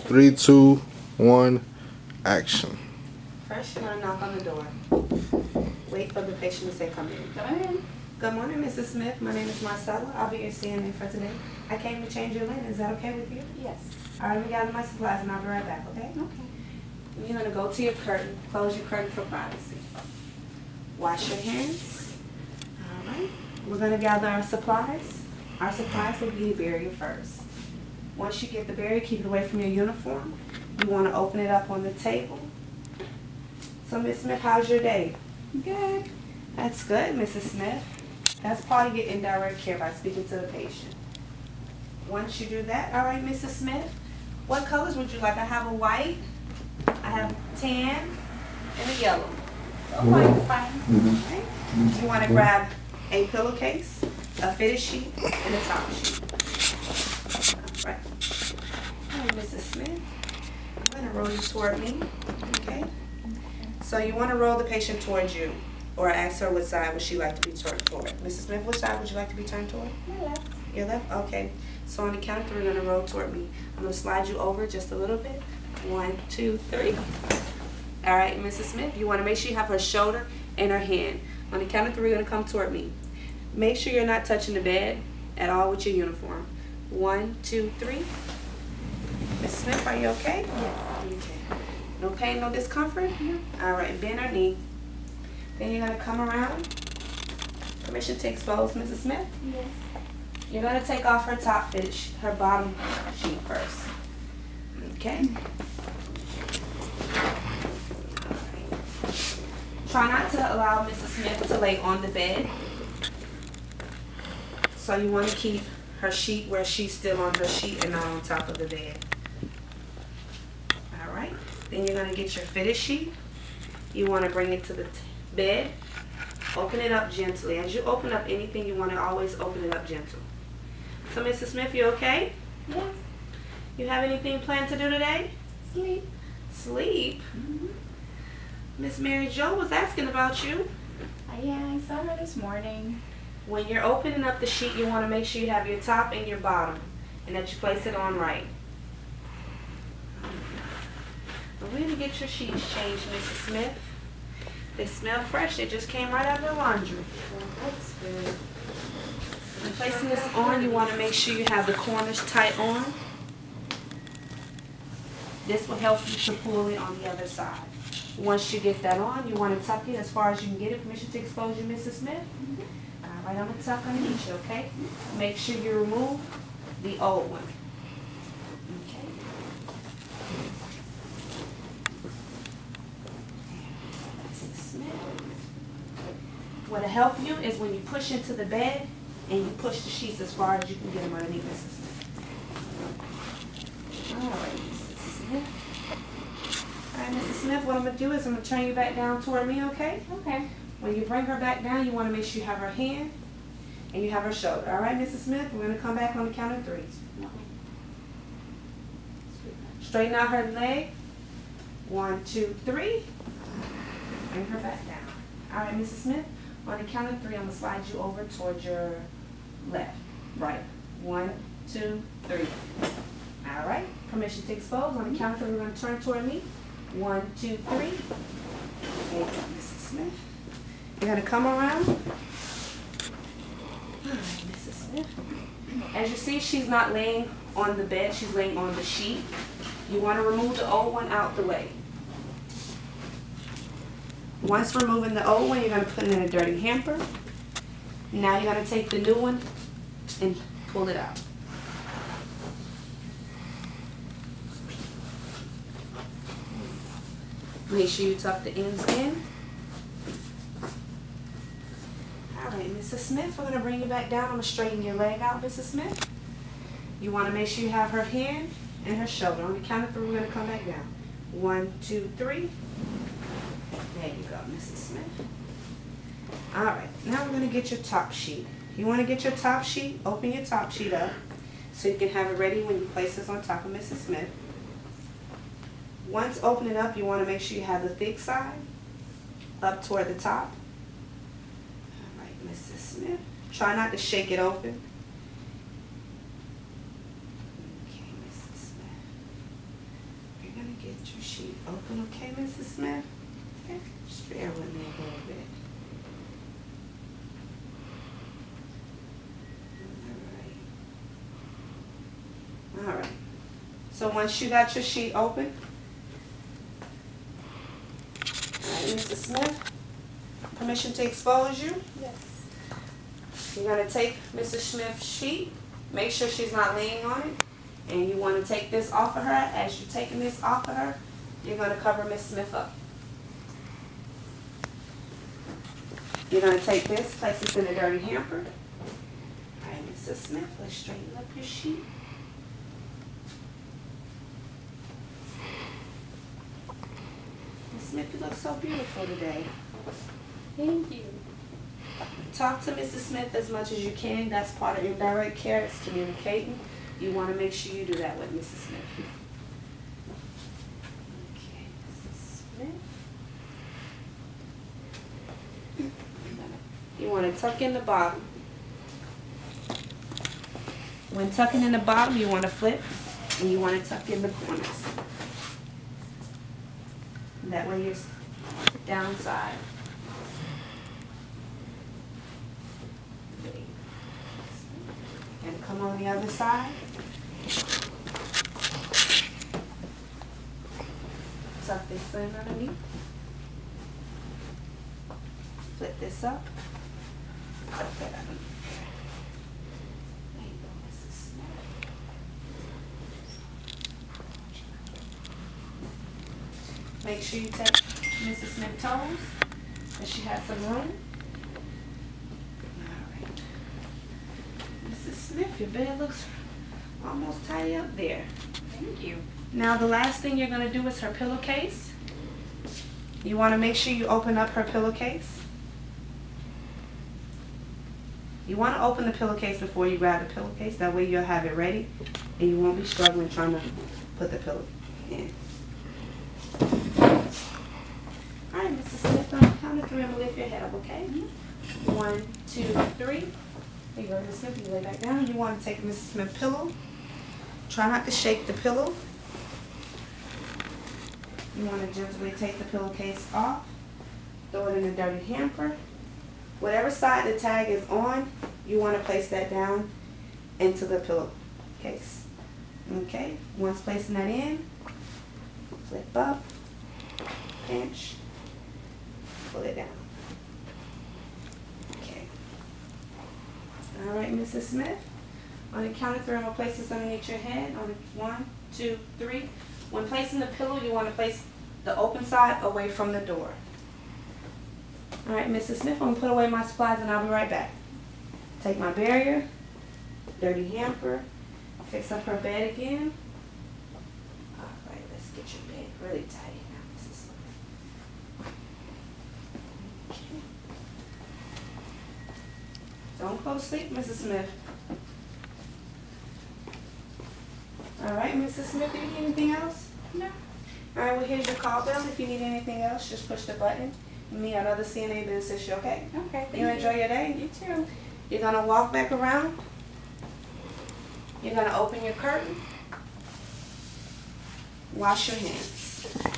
3, 2, 1, action. First, you're going to knock on the door. Wait for the patient to say, come in. Come in. Good morning, Mrs. Smith. My name is Marcella. I'll be your CNA for today. I came to change your linen. Is that okay with you? Yes. All right, let me gather my supplies and I'll be right back, okay? Okay. You're going to go to your curtain. Close your curtain for privacy. Wash your hands. All right. We're going to gather our supplies. Our supplies will be a barrier first. Once you get the barrier, keep it away from your uniform. You want to open it up on the table. So, Ms. Smith, how's your day? Good. That's good, Mrs. Smith. That's part of your indirect care by speaking to the patient. Once you do that, all right, Mrs. Smith, what colors would you like? I have a white, I have tan, and a yellow. White is fine. Okay. You want to grab a pillowcase, a fitted sheet, and a top sheet. All right. All right, Mrs. Smith, I'm going to roll you toward me, okay? So you want to roll the patient towards you, or ask her what side would she like to be turned toward. Mrs. Smith, what side would you like to be turned toward? My left. Your left? Okay. So on the count of 3, we're going to roll toward me. I'm going to slide you over just a little bit. 1, 2, 3. All right, Mrs. Smith, you want to make sure you have her shoulder and her hand. On the count of 3, we're going to come toward me. Make sure you're not touching the bed at all with your uniform. 1, 2, 3. Mrs. Smith, are you okay? Yes. Okay. No pain, no discomfort? No. All right, bend her knee. Then you're going to come around. Permission to expose, Mrs. Smith? Yes. You're going to take off her top fitted, her bottom sheet first. Okay? Try not to allow Mrs. Smith to lay on the bed. So you want to keep her sheet where she's still on her sheet and not on top of the bed. All right? Then you're going to get your fitted sheet. You want to bring it to the bed. Open it up gently. As you open up anything, you want to always open it up gentle. So, Mrs. Smith, you okay? Yes. You have anything planned to do today? Sleep. Sleep? Miss Mary Jo was asking about you. Yeah, I saw her this morning. When you're opening up the sheet, you want to make sure you have your top and your bottom, and that you place it on right. We're going to get your sheets changed, Mrs. Smith. They smell fresh. They just came right out of the laundry. That's good. When placing this on, you want to make sure you have the corners tight on. This will help you to pull it on the other side. Once you get that on, you want to tuck it as far as you can get it. Permission to expose you, Mrs. Smith? All right, I'm going to tuck underneath you, okay? Make sure you remove the old one. Okay? Mrs. Smith. What'll help you is when you push into the bed and you push the sheets as far as you can get them underneath, Mrs. Smith. All right, Mrs. Smith. All right, Mrs. Smith, what I'm going to do is I'm going to turn you back down toward me, okay? Okay. When you bring her back down, you want to make sure you have her hand and you have her shoulder. All right, Mrs. Smith, we're going to come back on the count of 3. Straighten out her leg. 1, 2, 3. Bring her back down. All right, Mrs. Smith, on the count of 3, I'm going to slide you over towards your left, right. 1, 2, 3. All right, permission to expose. On the count of 3, we're going to turn toward me. 1, 2, 3. There you go, Mrs. Smith. You're going to come around. All right, Mrs. Smith. As you see, she's not laying on the bed. She's laying on the sheet. You want to remove the old one out the way. Once removing the old one, you're going to put it in a dirty hamper. Now you're going to take the new one and pull it out. Make sure you tuck the ends in. All right, Mrs. Smith, we're going to bring you back down. I'm going to straighten your leg out, Mrs. Smith. You want to make sure you have her hand and her shoulder. On the count of 3, we're going to come back down. 1, 2, 3. There you go, Mrs. Smith. All right, now we're going to get your top sheet. You want to get your top sheet, open your top sheet up so you can have it ready when you place this on top of Mrs. Smith. Once open it up, you want to make sure you have the thick side up toward the top. All right, Mrs. Smith. Try not to shake it open. Okay, Mrs. Smith. get your sheet open, okay, Mrs. Smith? Okay. Just bear with me a little bit. All right. So once you got your sheet open, all right, Mrs. Smith, permission to expose you? Yes. You're going to take Mrs. Smith's sheet, make sure she's not laying on it, and you want to take this off of her. As you're taking this off of her, you're going to cover Miss Smith up. You're going to take this, place this in a dirty hamper. All right, Mrs. Smith, let's straighten up your sheet. Miss Smith, you look so beautiful today. Thank you. Talk to Mrs. Smith as much as you can. That's part of indirect care. It's communicating. You want to make sure you do that with Mrs. Smith. Okay, Mrs. Smith. You want to tuck in the bottom. When tucking in the bottom, you want to flip and you want to tuck in the corners. That way you're downside. And come on the other side. Tuck this in underneath. Flip this up. Tuck that underneath. There you go, Mrs. Smith. Make sure you take Mrs. Smith's toes, and she has some room. Smith, your bed looks almost tidy up there. Thank you. Now the last thing you're going to do is her pillowcase. You want to make sure you open up her pillowcase. You want to open the pillowcase before you grab the pillowcase. That way you'll have it ready and you won't be struggling trying to put the pillow in. Alright, Mrs. Smith, on the count of 3, I'm going to lift your head up, okay? 1, 2, 3. There you go, Mrs. Smith, you lay back down. You want to take Mrs. Smith's pillow. Try not to shake the pillow. You want to gently take the pillowcase off. Throw it in a dirty hamper. Whatever side the tag is on, you want to place that down into the pillowcase. Okay, once placing that in, flip up, pinch, pull it down. All right, Mrs. Smith. On the count of 3, I'm going to place this underneath your head. On the 1, 2, 3. When placing the pillow, you want to place the open side away from the door. All right, Mrs. Smith, I'm going to put away my supplies and I'll be right back. Take my barrier, dirty hamper, fix up her bed again. All right, let's get your bed really tight now, Mrs. Smith. Okay. Don't go to sleep, Mrs. Smith. All right, Mrs. Smith, do you need anything else? No. All right, well, here's your call bell. If you need anything else, just push the button. Me or another CNA will assist you, okay? Okay, thank You enjoy your day? You too. You're going to walk back around. You're going to open your curtain. Wash your hands.